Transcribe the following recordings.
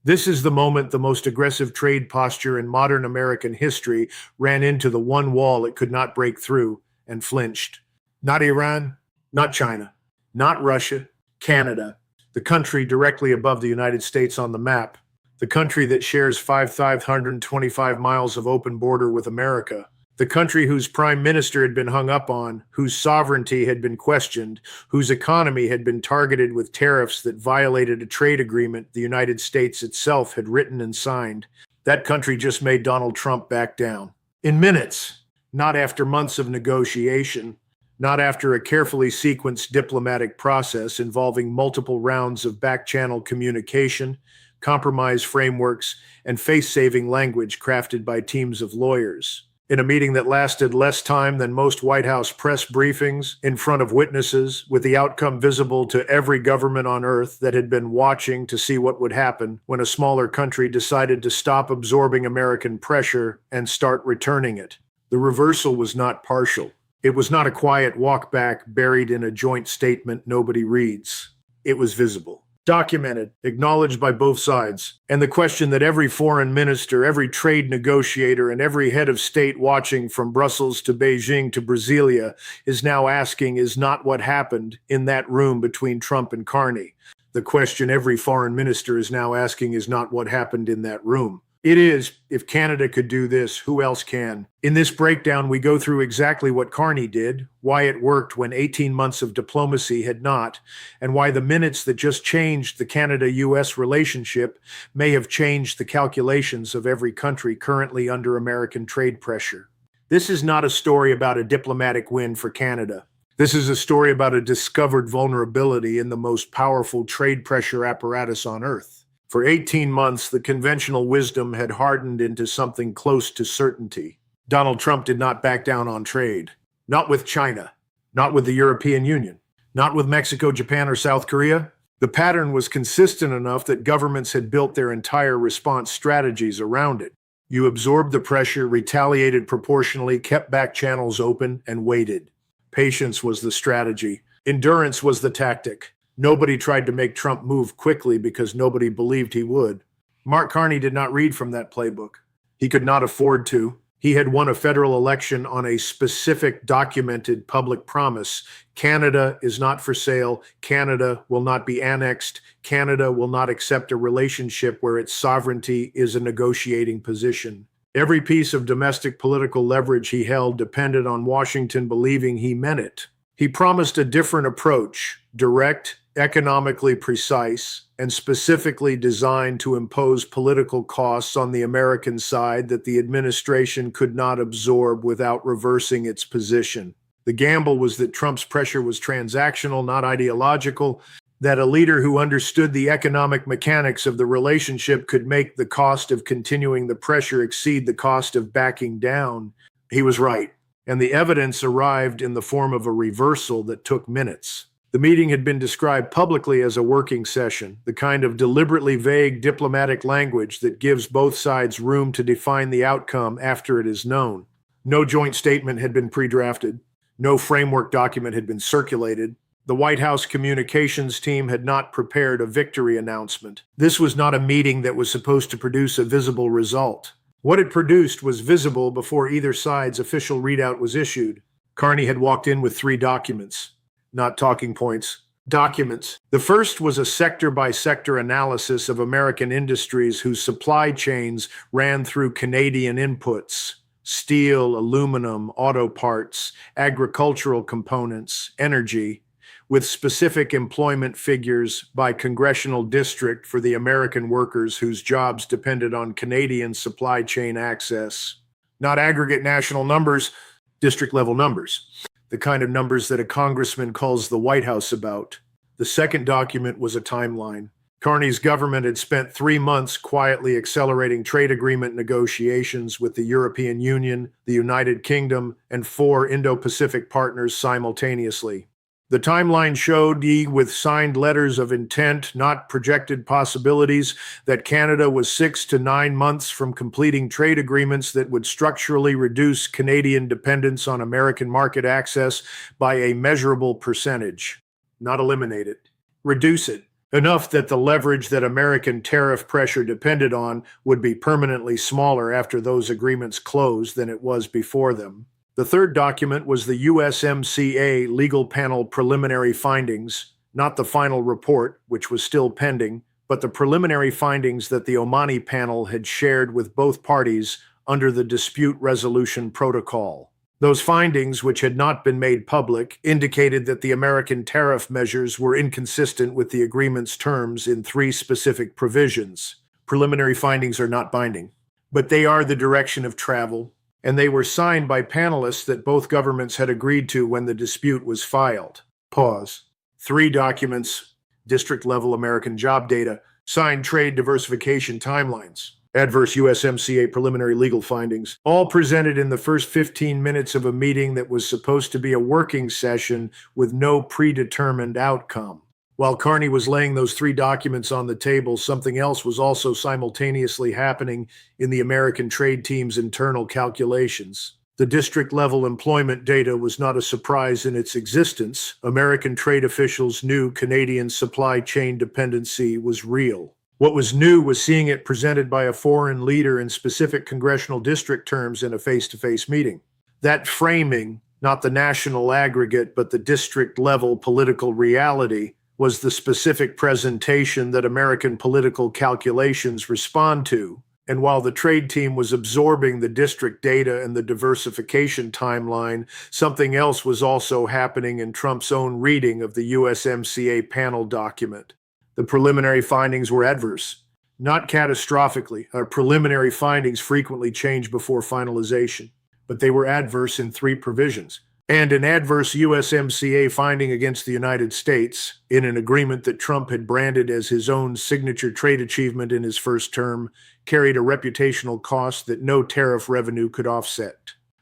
This is the moment the most aggressive trade posture in modern American history ran into the one wall it could not break through and flinched. Not Iran, not China, not Russia, Canada, the country directly above the United States on the map, the country that shares 5,525 miles of open border with America, the country whose prime minister had been hung up on, whose sovereignty had been questioned, whose economy had been targeted with tariffs that violated a trade agreement the United States itself had written and signed. That country just made Donald Trump back down. In minutes, not after months of negotiation, not after a carefully sequenced diplomatic process involving multiple rounds of back-channel communication, compromise frameworks, and face-saving language crafted by teams of lawyers. In a meeting that lasted less time than most White House press briefings, in front of witnesses, with the outcome visible to every government on earth that had been watching to see what would happen when a smaller country decided to stop absorbing American pressure and start returning it. The reversal was not partial. It was not a quiet walk back buried in a joint statement nobody reads. It was visible, documented, acknowledged by both sides. And the question that every foreign minister, every trade negotiator, and every head of state watching from Brussels to Beijing to Brasilia is now asking is not what happened in that room between Trump and Carney. The question every foreign minister is now asking is not what happened in that room. It is, if Canada could do this, who else can? In this breakdown, we go through exactly what Carney did, why it worked when 18 months of diplomacy had not, and why the minutes that just changed the Canada-US relationship may have changed the calculations of every country currently under American trade pressure. This is not a story about a diplomatic win for Canada. This is a story about a discovered vulnerability in the most powerful trade pressure apparatus on earth. For 18 months, the conventional wisdom had hardened into something close to certainty. Donald Trump did not back down on trade. Not with China. Not with the European Union. Not with Mexico, Japan, or South Korea. The pattern was consistent enough that governments had built their entire response strategies around it. You absorbed the pressure, retaliated proportionally, kept back channels open, and waited. Patience was the strategy. Endurance was the tactic. Nobody tried to make Trump move quickly because nobody believed he would. Mark Carney did not read from that playbook. He could not afford to. He had won a federal election on a specific documented public promise. Canada is not for sale. Canada will not be annexed. Canada will not accept a relationship where its sovereignty is a negotiating position. Every piece of domestic political leverage he held depended on Washington believing he meant it. He promised a different approach, direct, economically precise, and specifically designed to impose political costs on the American side that the administration could not absorb without reversing its position. The gamble was that Trump's pressure was transactional, not ideological, that a leader who understood the economic mechanics of the relationship could make the cost of continuing the pressure exceed the cost of backing down. He was right, and the evidence arrived in the form of a reversal that took minutes. The meeting had been described publicly as a working session, the kind of deliberately vague diplomatic language that gives both sides room to define the outcome after it is known. No joint statement had been pre-drafted. No framework document had been circulated. The White House communications team had not prepared a victory announcement. This was not a meeting that was supposed to produce a visible result. What it produced was visible before either side's official readout was issued. Carney had walked in with 3 documents. Not talking points, documents. The first was a sector-by-sector analysis of American industries whose supply chains ran through Canadian inputs: steel, aluminum, auto parts, agricultural components, energy, with specific employment figures by congressional district for the American workers whose jobs depended on Canadian supply chain access. Not aggregate national numbers, district-level numbers. The kind of numbers that a congressman calls the White House about. The second document was a timeline. Carney's government had spent 3 months quietly accelerating trade agreement negotiations with the European Union, the United Kingdom, and 4 Indo-Pacific partners simultaneously. The timeline showed, with signed letters of intent, not projected possibilities, that Canada was 6 to 9 months from completing trade agreements that would structurally reduce Canadian dependence on American market access by a measurable percentage. Not eliminate it. Reduce it. enough that the leverage that American tariff pressure depended on would be permanently smaller after those agreements closed than it was before them. The third document was the USMCA legal panel preliminary findings, not the final report, which was still pending, but the preliminary findings that the Omani panel had shared with both parties under the Dispute Resolution Protocol. Those findings, which had not been made public, indicated that the American tariff measures were inconsistent with the agreement's terms in three specific provisions. Preliminary findings are not binding, but they are the direction of travel, and they were signed by panelists that both governments had agreed to when the dispute was filed. Pause. Three documents, district-level American job data, signed trade diversification timelines, adverse USMCA preliminary legal findings, all presented in the first 15 minutes of a meeting that was supposed to be a working session with no predetermined outcome. While Carney was laying those three documents on the table, something else was also simultaneously happening in the American trade team's internal calculations. The district-level employment data was not a surprise in its existence. American trade officials knew Canadian supply chain dependency was real. What was new was seeing it presented by a foreign leader in specific congressional district terms in a face-to-face meeting. That framing, not the national aggregate, but the district-level political reality, was the specific presentation that American political calculations respond to. And while the trade team was absorbing the district data and the diversification timeline, something else was also happening in Trump's own reading of the USMCA panel document. The preliminary findings were adverse, not catastrophically. Our preliminary findings frequently change before finalization, but they were adverse in three provisions. And an adverse USMCA finding against the United States in an agreement that Trump had branded as his own signature trade achievement in his first term carried a reputational cost that no tariff revenue could offset.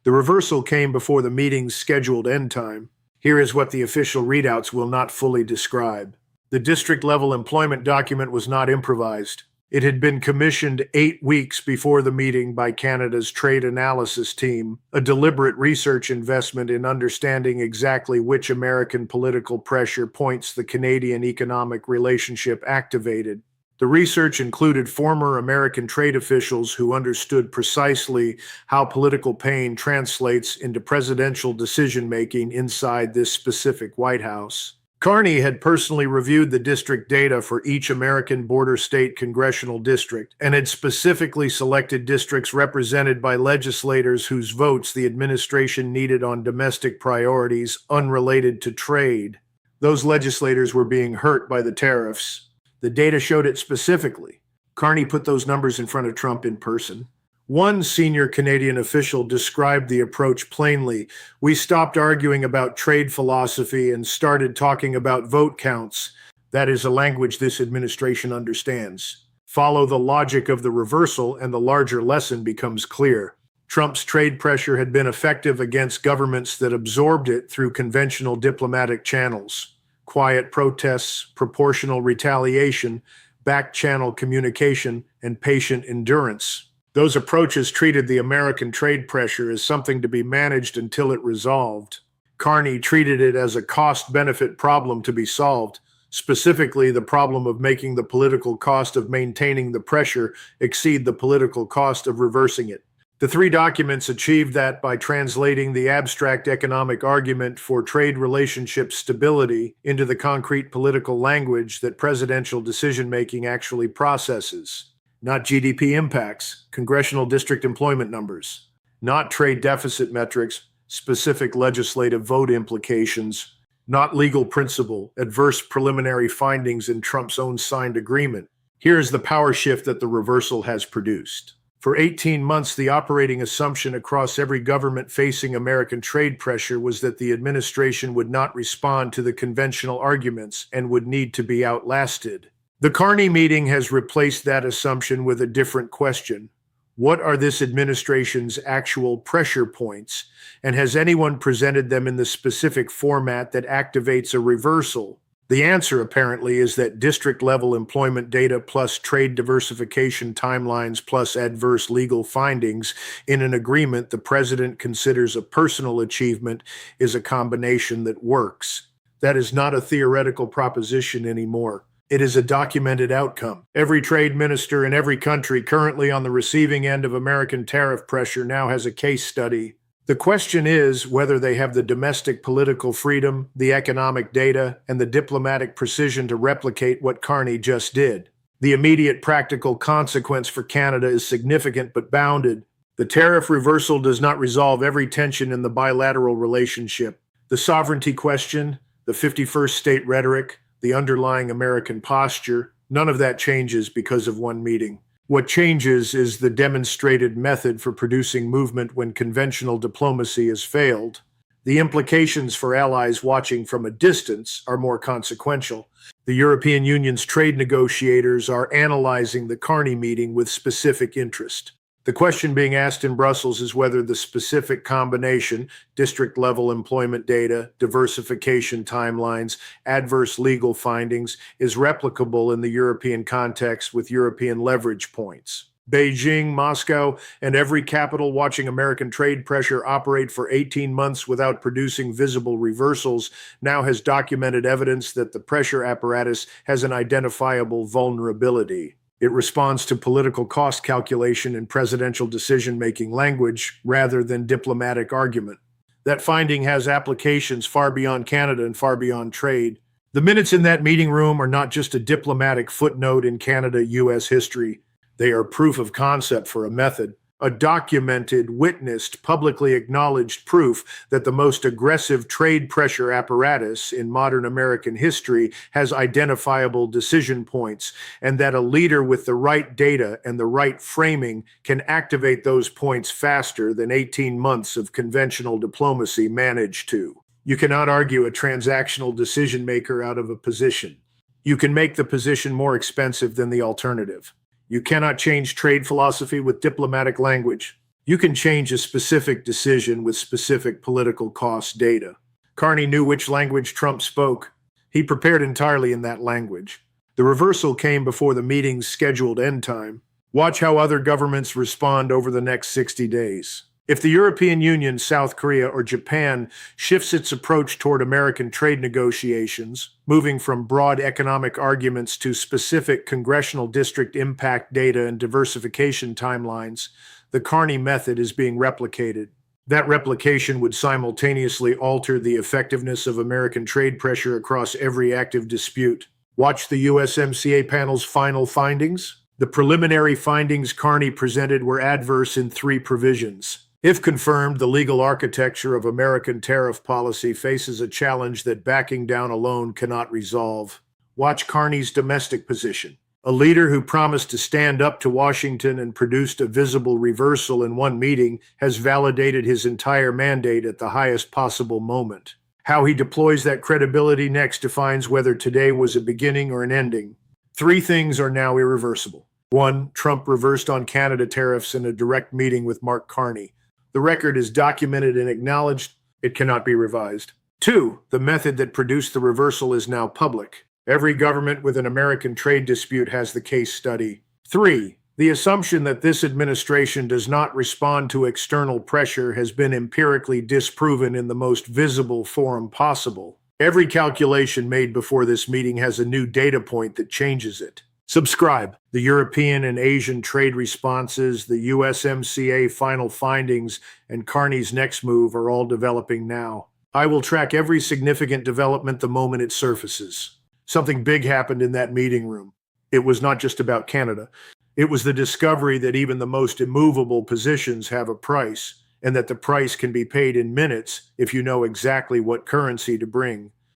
The reversal came before the meeting's scheduled end time. Here is what the official readouts will not fully describe. The district-level employment document was not improvised. It had been commissioned 8 weeks before the meeting by Canada's trade analysis team, a deliberate research investment in understanding exactly which American political pressure points the Canadian economic relationship activated. The research included former American trade officials who understood precisely how political pain translates into presidential decision-making inside this specific White House. Carney had personally reviewed the district data for each American border state congressional district and had specifically selected districts represented by legislators whose votes the administration needed on domestic priorities unrelated to trade. Those legislators were being hurt by the tariffs. The data showed it specifically. Carney put those numbers in front of Trump in person. One senior Canadian official described the approach plainly. We stopped arguing about trade philosophy and started talking about vote counts. That is a language this administration understands. Follow the logic of the reversal and the larger lesson becomes clear. Trump's trade pressure had been effective against governments that absorbed it through conventional diplomatic channels. Quiet protests, proportional retaliation, back-channel communication, and patient endurance. Those approaches treated the American trade pressure as something to be managed until it resolved. Carney treated it as a cost-benefit problem to be solved, specifically the problem of making the political cost of maintaining the pressure exceed the political cost of reversing it. The three documents achieved that by translating the abstract economic argument for trade relationship stability into the concrete political language that presidential decision-making actually processes. Not GDP impacts, congressional district employment numbers, not trade deficit metrics, specific legislative vote implications, not legal principle, adverse preliminary findings in Trump's own signed agreement. Here is the power shift that the reversal has produced. For 18 months, the operating assumption across every government facing American trade pressure was that the administration would not respond to the conventional arguments and would need to be outlasted. The Carney meeting has replaced that assumption with a different question. What are this administration's actual pressure points? And has anyone presented them in the specific format that activates a reversal? The answer, apparently, is that district-level employment data plus trade diversification timelines plus adverse legal findings in an agreement the president considers a personal achievement is a combination that works. That is not a theoretical proposition anymore. It is a documented outcome. Every trade minister in every country currently on the receiving end of American tariff pressure now has a case study. The question is whether they have the domestic political freedom, the economic data, and the diplomatic precision to replicate what Carney just did. The immediate practical consequence for Canada is significant but bounded. The tariff reversal does not resolve every tension in the bilateral relationship. The sovereignty question, the 51st state rhetoric, the underlying American posture, none of that changes because of one meeting. What changes is the demonstrated method for producing movement when conventional diplomacy has failed. The implications for allies watching from a distance are more consequential. The European Union's trade negotiators are analyzing the Carney meeting with specific interest. The question being asked in Brussels is whether the specific combination, district-level employment data, diversification timelines, adverse legal findings, is replicable in the European context with European leverage points. Beijing, Moscow, and every capital watching American trade pressure operate for 18 months without producing visible reversals now has documented evidence that the pressure apparatus has an identifiable vulnerability. It responds to political cost calculation and presidential decision-making language rather than diplomatic argument. That finding has applications far beyond Canada and far beyond trade. The minutes in that meeting room are not just a diplomatic footnote in Canada-US history. They are proof of concept for a method, a documented, witnessed, publicly acknowledged proof that the most aggressive trade pressure apparatus in modern American history has identifiable decision points, and that a leader with the right data and the right framing can activate those points faster than 18 months of conventional diplomacy managed to. You cannot argue a transactional decision maker out of a position. You can make the position more expensive than the alternative. You cannot change trade philosophy with diplomatic language. You can change a specific decision with specific political cost data. Carney knew which language Trump spoke. He prepared entirely in that language. The reversal came before the meeting's scheduled end time. Watch how other governments respond over the next 60 days. If the European Union, South Korea, or Japan shifts its approach toward American trade negotiations, moving from broad economic arguments to specific congressional district impact data and diversification timelines, the Carney method is being replicated. That replication would simultaneously alter the effectiveness of American trade pressure across every active dispute. Watch the USMCA panel's final findings. The preliminary findings Carney presented were adverse in 3 provisions. If confirmed, the legal architecture of American tariff policy faces a challenge that backing down alone cannot resolve. Watch Carney's domestic position. A leader who promised to stand up to Washington and produced a visible reversal in one meeting has validated his entire mandate at the highest possible moment. How he deploys that credibility next defines whether today was a beginning or an ending. 3 things are now irreversible. 1, Trump reversed on Canada tariffs in a direct meeting with Mark Carney. The record is documented and acknowledged. It cannot be revised. 2, the method that produced the reversal is now public. Every government with an American trade dispute has the case study. 3, the assumption that this administration does not respond to external pressure has been empirically disproven in the most visible forum possible. Every calculation made before this meeting has a new data point that changes it. Subscribe. The European and Asian trade responses, the USMCA final findings, and Carney's next move are all developing now. I will track every significant development the moment it surfaces. Something big happened in that meeting room. It was not just about Canada. It was the discovery that even the most immovable positions have a price, and that the price can be paid in minutes if you know exactly what currency to bring.